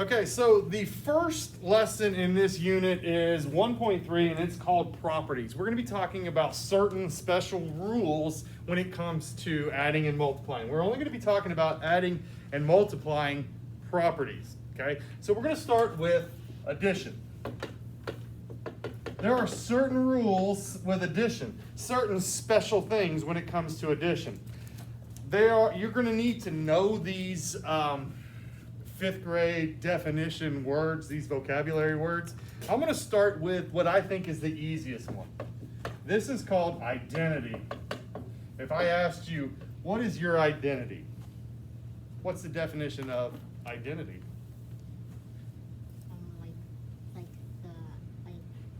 Okay, so the first lesson in this unit is 1.3 and it's called properties. We're going to be talking about certain special rules when it comes to adding and multiplying. We're only going to be talking about adding and multiplying properties. Okay, so we're going to start with addition. There are certain rules with addition, certain special things when it comes to addition. You're going to need to know these fifth grade definition words, these vocabulary words. I'm going to start with what I think is the easiest one. This is called identity. If I asked you, what is your identity? What's the definition of identity? Like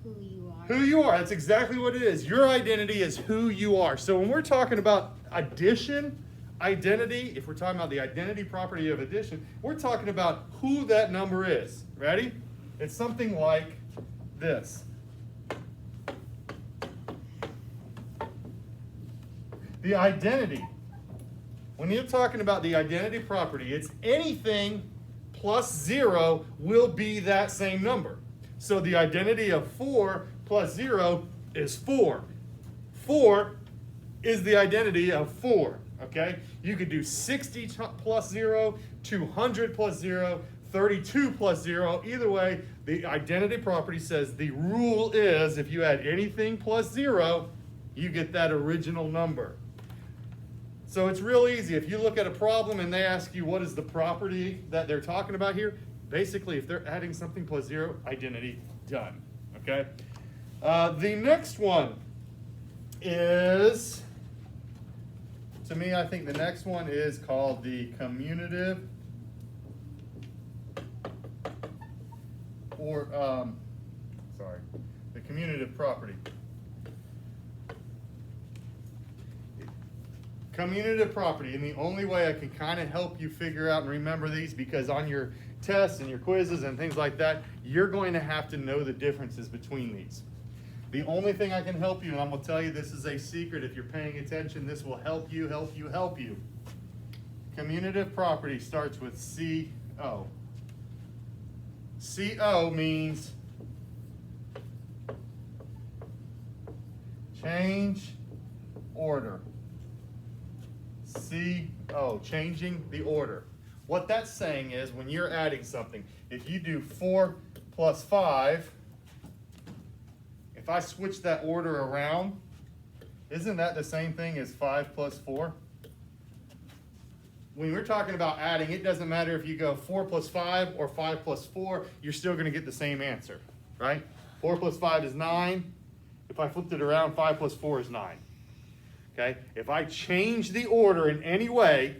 who you are. Who you are. That's exactly what it is. Your identity is who you are. So when we're talking about addition, identity, if we're talking about the identity property of addition, we're talking about who that number is. Ready? It's something like this. The identity. When you're talking about the identity property, it's anything plus 0 will be that same number. So the identity of 4 plus 0 is 4. 4 is the identity of 4. Okay? You could do 60 plus 0, 200 plus 0, 32 plus 0. Either way, the identity property says the rule is if you add anything plus 0, you get that original number. So it's real easy. If you look at a problem and they ask you what is the property that they're talking about here, basically if they're adding something plus 0, identity, done. Okay? The next one is, to me, I think the next one is called the commutative the commutative property. Commutative property, and the only way I can kind of help you figure out and remember these, because on your tests and your quizzes and things like that, you're going to have to know the differences between these. The only thing I can help you, and I'm going to tell you this is a secret, if you're paying attention, this will help you, help you, help you. Commutative property starts with CO. CO means change order. CO, changing the order. What that's saying is when you're adding something, if you do 4 plus 5, if I switch that order around, isn't that the same thing as 5 plus 4? When we're talking about adding, it doesn't matter if you go 4 plus 5 or 5 plus 4, you're still going to get the same answer, right? 4 plus 5 is 9. If I flipped it around, 5 plus 4 is 9. Okay? If I change the order in any way,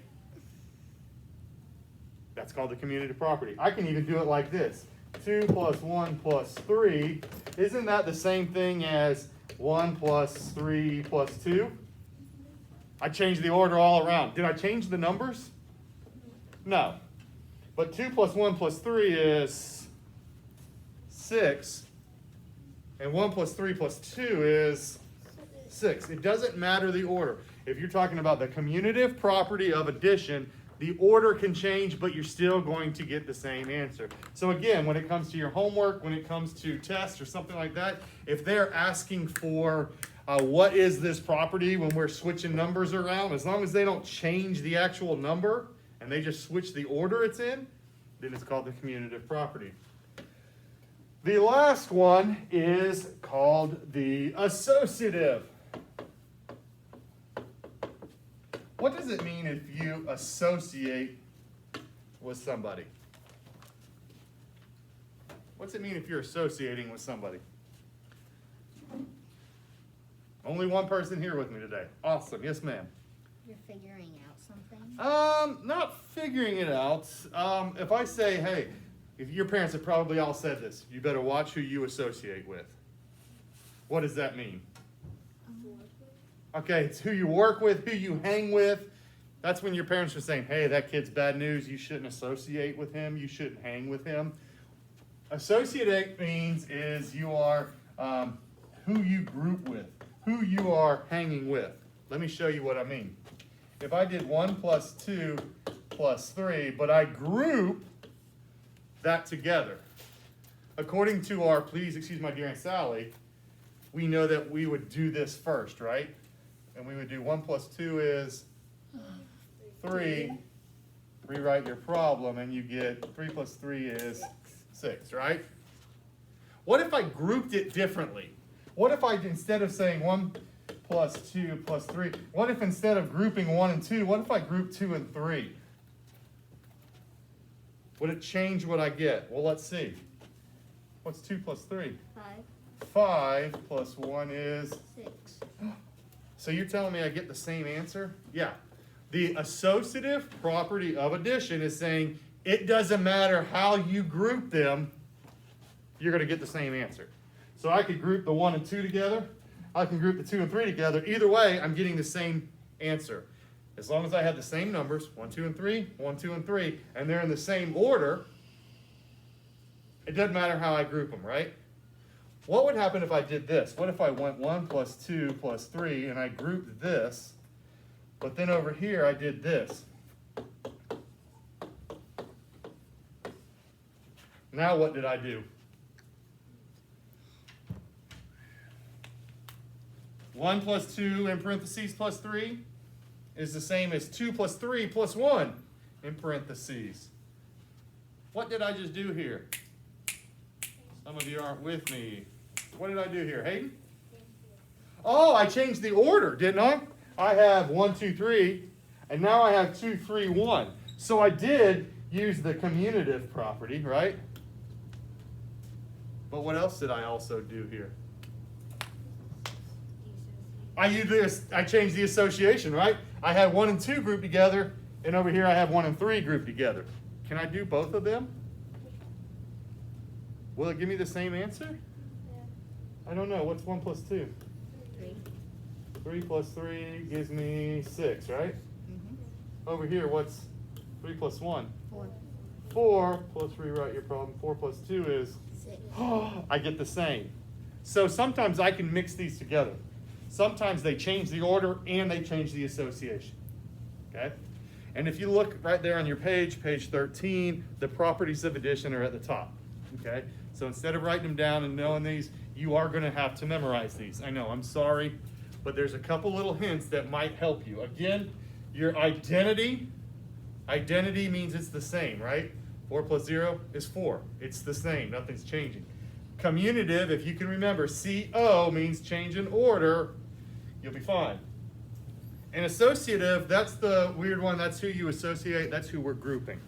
that's called the commutative property. I can even do it like this. 2 plus 1 plus 3, isn't that the same thing as 1 plus 3 plus 2? I changed the order all around. Did I change the numbers? No. But 2 plus 1 plus 3 is 6, and 1 plus 3 plus 2 is 6. It doesn't matter the order. If you're talking about the commutative property of addition, the order can change, but you're still going to get the same answer. So again, when it comes to your homework, when it comes to tests or something like that, if they're asking for what is this property when we're switching numbers around, as long as they don't change the actual number and they just switch the order it's in, then it's called the commutative property. The last one is called the associative. What does it mean if you associate with somebody? What's it mean if you're associating with somebody? Only one person here with me today. Awesome. Yes, ma'am. You're figuring out something? Not figuring it out. If I say, hey, if your parents have probably all said this, you better watch who you associate with. What does that mean? Okay, it's who you work with, who you hang with. That's when your parents are saying, hey, that kid's bad news. You shouldn't associate with him. You shouldn't hang with him. Associate means is you are who you group with, who you are hanging with. Let me show you what I mean. If I did 1 plus 2 plus 3, but I group that together. According to our, please excuse my dear Aunt Sally, we know that we would do this first, right? And we would do 1 plus 2 is 3. Rewrite your problem and you get 3 plus 3 is 6, right? What if I grouped it differently? What if I, instead of saying 1 plus 2 plus 3, what if instead of grouping 1 and 2, what if I group 2 and 3? Would it change what I get? Well, let's see. What's 2 plus 3? 5, 5 plus 1 is... 6. So you're telling me I get the same answer? Yeah. The associative property of addition is saying it doesn't matter how you group them, you're going to get the same answer. So I could group the 1 and 2 together. I can group the 2 and 3 together. Either way, I'm getting the same answer. As long as I have the same numbers, 1, 2, and 3, 1, 2, and 3, and they're in the same order, it doesn't matter how I group them, right? What would happen if I did this? What if I went 1 plus 2 plus 3 and I grouped this, but then over here I did this? Now what did I do? 1 plus 2 in parentheses plus 3 is the same as 2 plus 3 plus 1 in parentheses. What did I just do here? Some of you aren't with me. What did I do here, Hayden? Oh, I changed the order, didn't I? I have 1, 2, 3, and now I have 2, 3, 1. So I did use the commutative property, right? But what else did I also do here? I changed the association, right? I had 1 and 2 grouped together, and over here I have 1 and 3 grouped together. Can I do both of them? Will it give me the same answer? I don't know. What's 1 plus 2? 3. 3 plus 3 gives me 6, right? Over here, what's 3 plus 1? 4. 4 plus, rewrite your problem, 4 plus 2 is, 6. I get the same. So sometimes I can mix these together. Sometimes they change the order and they change the association, okay? And if you look right there on your page, page 13, the properties of addition are at the top, okay? So instead of writing them down and knowing these, you are gonna have to memorize these. I know, I'm sorry, but there's a couple little hints that might help you. Again, your identity means it's the same, right? 4 plus 0 is 4. It's the same, nothing's changing. Commutative, if you can remember, CO means change in order, you'll be fine. And associative, that's the weird one, that's who you associate, that's who we're grouping.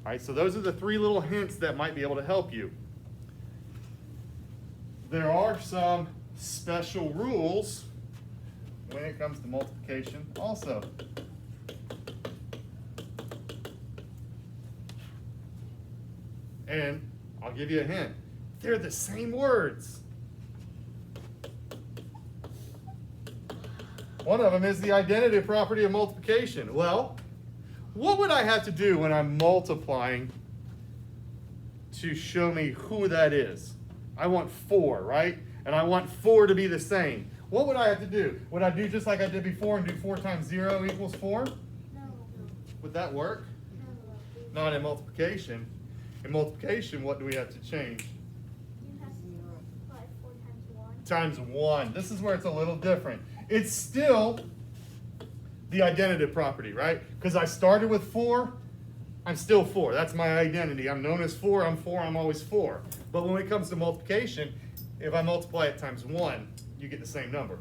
All right, so those are the 3 little hints that might be able to help you. There are some special rules when it comes to multiplication also. And I'll give you a hint. They're the same words. One of them is the identity property of multiplication. Well, what would I have to do when I'm multiplying to show me who that is? I want 4, right? And I want 4 to be the same. What would I have to do? Would I do just like I did before and do 4 times 0 equals 4? No. Would that work? No. Not in multiplication. In multiplication, what do we have to change? You have 4 times 1. Times 1. This is where it's a little different. It's still the identity property, right? Because I started with 4, I'm still 4. That's my identity. I'm known as 4, I'm 4, I'm always 4. But when it comes to multiplication, if I multiply it times 1, you get the same number.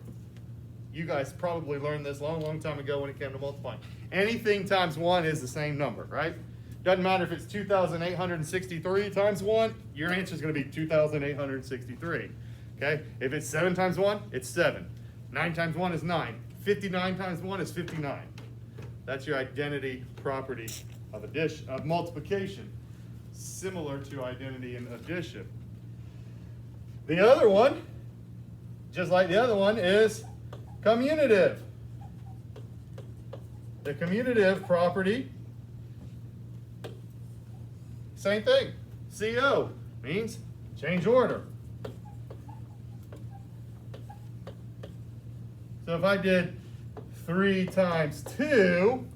You guys probably learned this long time ago when it came to multiplying. Anything times 1 is the same number, right? Doesn't matter if it's 2,863 times 1, your answer is going to be 2,863. Okay? If it's 7 times 1, it's 7. 9 times 1 is 9. 59 times 1 is 59. That's your identity property of addition, of multiplication, similar to identity in addition. The other one, just like the other one, is commutative. The commutative property, same thing. CO means change order. So if I did 3 times 2,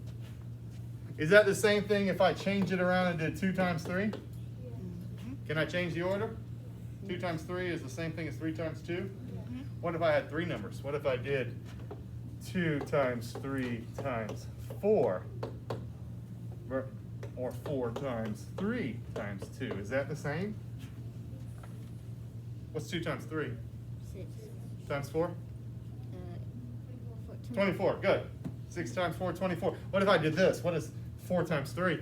is that the same thing if I change it around and did 2 times 3? Can I change the order? 2 times 3 is the same thing as 3 times 2? What if I had 3 numbers? What if I did 2 times 3 times 4? Or 4 times 3 times 2. Is that the same? What's 2 times 3? 6. Times 4? 14. 24. Good. 6 times 4, 24. What if I did this? What is 4 times 3?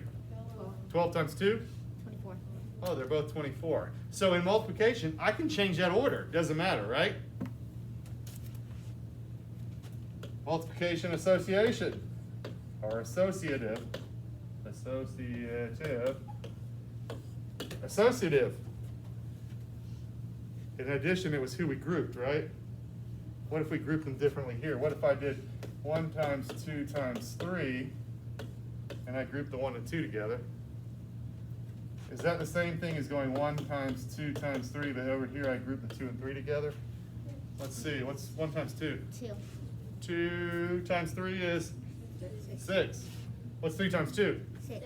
12 times 2? 24. Oh, they're both 24. So in multiplication, I can change that order. Doesn't matter, right? Multiplication association, or associative. Associative. In addition, it was who we grouped, right? What if we grouped them differently here? What if I did 1 times 2 times 3, and I grouped the 1 and 2 together? Is that the same thing as going 1 times 2 times 3, but over here I group the 2 and 3 together? Let's see, what's 1 times 2? 2. 2 times 3 is 6. What's 3 times 2? 6.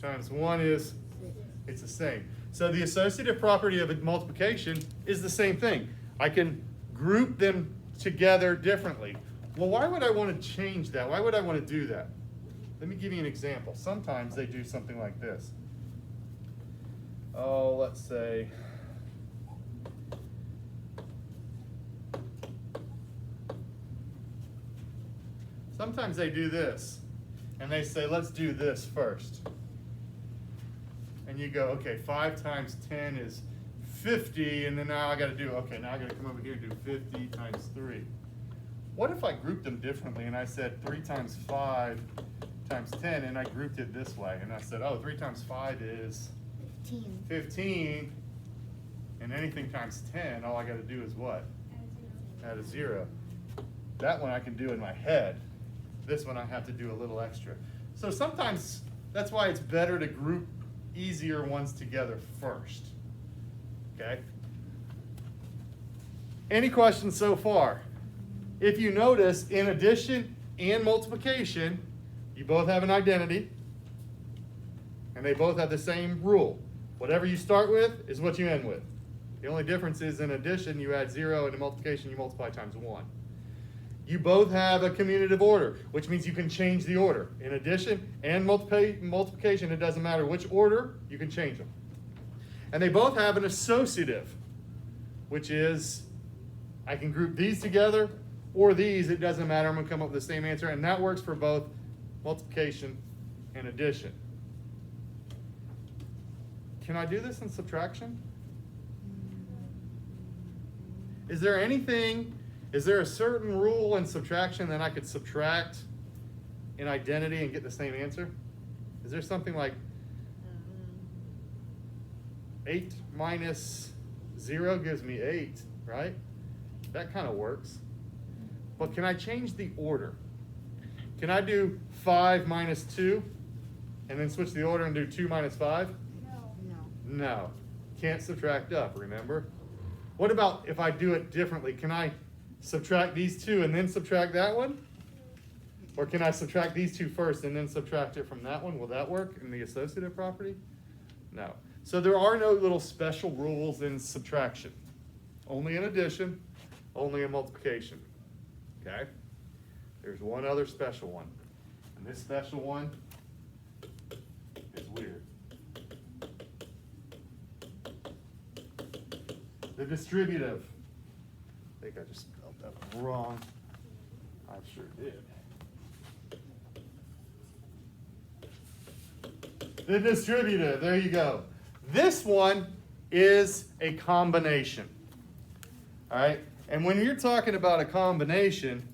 Times 1 is, 6. it's the same. So the associative property of a multiplication is the same thing. I can group them together differently. Well, why would I want to change that? Why would I want to do that? Let me give you an example. Sometimes they do something like this. Oh, let's say, sometimes they do this, and they say, let's do this first. And you go, okay, 5 times 10 is 50, and then now I gotta do, okay, now I gotta come over here and do 50 times 3. What if I grouped them differently, and I said 3 times 5 times 10, and I grouped it this way, and I said, oh, 3 times 5 is 15. 15, and anything times 10, all I gotta do is what? Add a 0. That one I can do in my head. This one I have to do a little extra. So sometimes, that's why it's better to group easier ones together first. Okay? Any questions so far? If you notice, in addition and multiplication, you both have an identity, and they both have the same rule. Whatever you start with is what you end with. The only difference is in addition, you add 0, and in multiplication, you multiply times 1. You both have a commutative order, which means you can change the order. In addition and multiplication, it doesn't matter which order, you can change them. And they both have an associative, which is I can group these together or these, it doesn't matter, I'm gonna come up with the same answer, and that works for both multiplication and addition. Can I do this in subtraction? Is there a certain rule in subtraction that I could subtract in identity and get the same answer? Is there something like 8 minus 0 gives me 8, right? That kind of works. But can I change the order? Can I do 5 minus 2 and then switch the order and do 2 minus 5? No. No. No. Can't subtract up, remember? What about if I do it differently? Can I subtract these two and then subtract that one? Or can I subtract these two first and then subtract it from that one? Will that work in the associative property? No. So there are no little special rules in subtraction. Only in addition, only in multiplication. Okay? There's one other special one. And this special one is weird. The distributive. I think I just spelled that wrong. I sure did. The distributive, there you go. This one is a combination. All right? And when you're talking about a combination,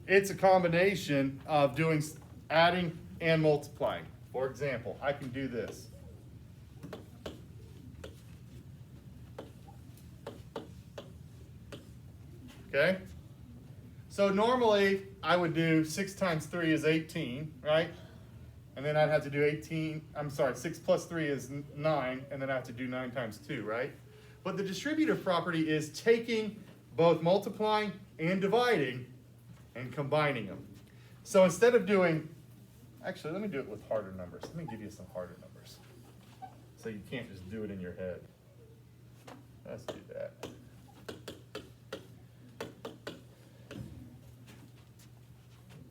it's a combination of doing adding and multiplying. For example, I can do this. Okay? So normally I would do 6 times 3 is 18, right? And then I'd have to do 6 plus 3 is 9, and then I have to do 9 times 2, right? But the distributive property is taking both multiplying and dividing and combining them. So instead of doing, actually let me do it with harder numbers. Let me give you some harder numbers. So you can't just do it in your head. Let's do that.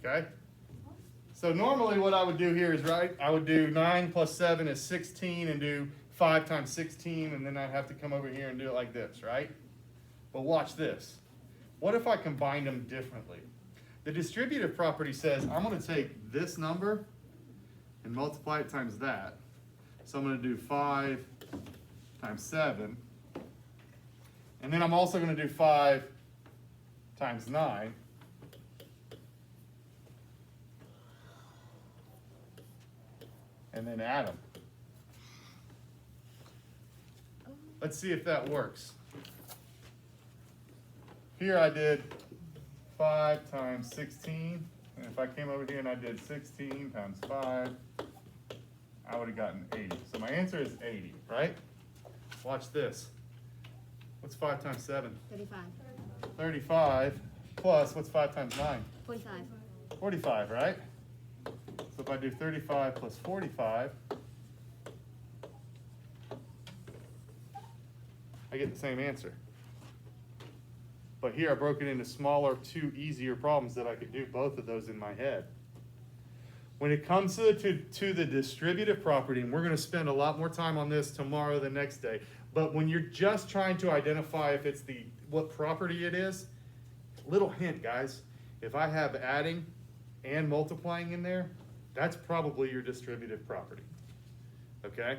Okay? So normally what I would do here is, right, I would do 9 plus 7 is 16 and do 5 times 16, and then I'd have to come over here and do it like this, right? But watch this. What if I combine them differently? The distributive property says I'm going to take this number and multiply it times that. So I'm going to do 5 times 7. And then I'm also going to do 5 times 9. And then add them. Let's see if that works. Here I did 5 times 16, and if I came over here and I did 16 times 5, I would have gotten 80. So my answer is 80, right? Watch this. What's 5 times 7? 35. 35 plus, what's 5 times 9? 45. 45, right? So if I do 35 plus 45, I get the same answer. But here I broke it into smaller, 2 easier problems that I could do both of those in my head. When it comes to the distributive property, and we're going to spend a lot more time on this tomorrow, the next day, but when you're just trying to identify if it's what property it is, little hint, guys, if I have adding and multiplying in there, that's probably your distributive property, okay?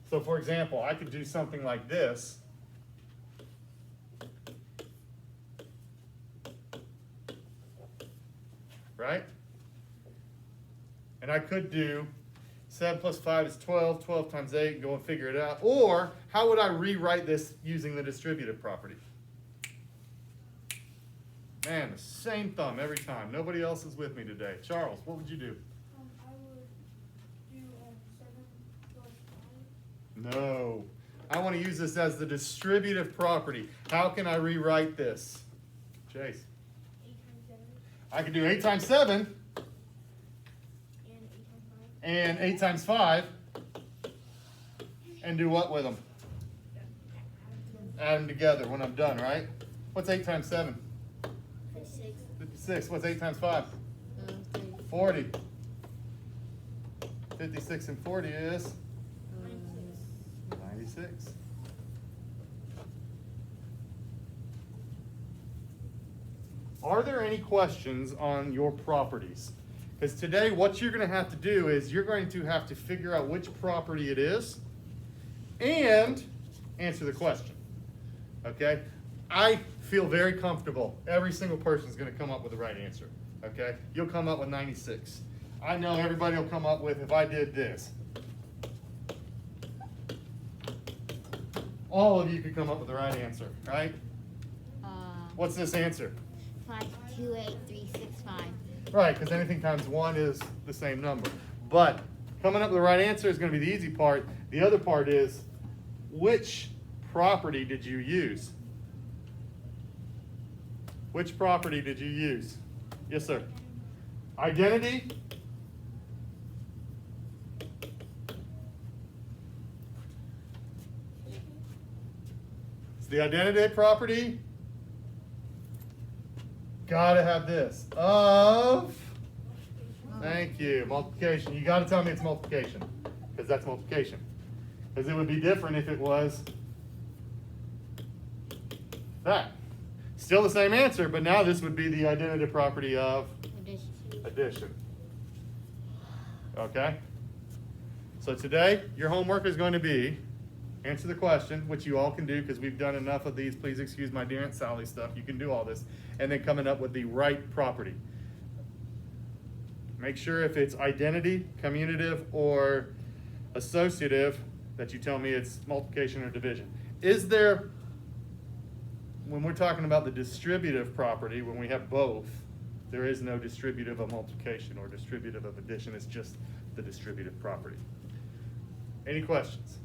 So for example, I could do something like this. Right? And I could do 7 plus 5 is 12, 12 times 8, and go and figure it out. Or, how would I rewrite this using the distributive property? Man, the same thumb every time. Nobody else is with me today. Charles, what would you do? I would do 7 plus 5. No. I want to use this as the distributive property. How can I rewrite this? Chase. 8 times 7 I could do 8 times 7 and 8 times 5. and 8 times 5 and do what with them? Add them together when I'm done, right? What's 8 times 7? 56. 56. What's 8 times 5? 40. 56 and 40 is 96. Are there any questions on your properties? Because today what you're going to have to do is you're going to have to figure out which property it is and answer the question. Okay? I feel very comfortable. Every single person is going to come up with the right answer. Okay? You'll come up with 96. I know everybody will come up with, if I did this. All of you could come up with the right answer, right? What's this answer? 528365. Right, because anything times 1 is the same number. But coming up with the right answer is going to be the easy part. The other part is, which property did you use? Which property did you use? Yes, sir. Identity? It's the identity property. Gotta have this. Of, thank you, multiplication. You gotta tell me it's multiplication, because that's multiplication. Because it would be different if it was that. Still the same answer, but now this would be the identity property of addition. Okay? So today, your homework is going to be answer the question, which you all can do because we've done enough of these. Please excuse my dear Aunt Sally stuff. You can do all this. And then coming up with the right property. Make sure if it's identity, commutative, or associative, that you tell me it's multiplication or division. Is there, when we're talking about the distributive property, when we have both, there is no distributive of multiplication or distributive of addition. It's just the distributive property. Any questions?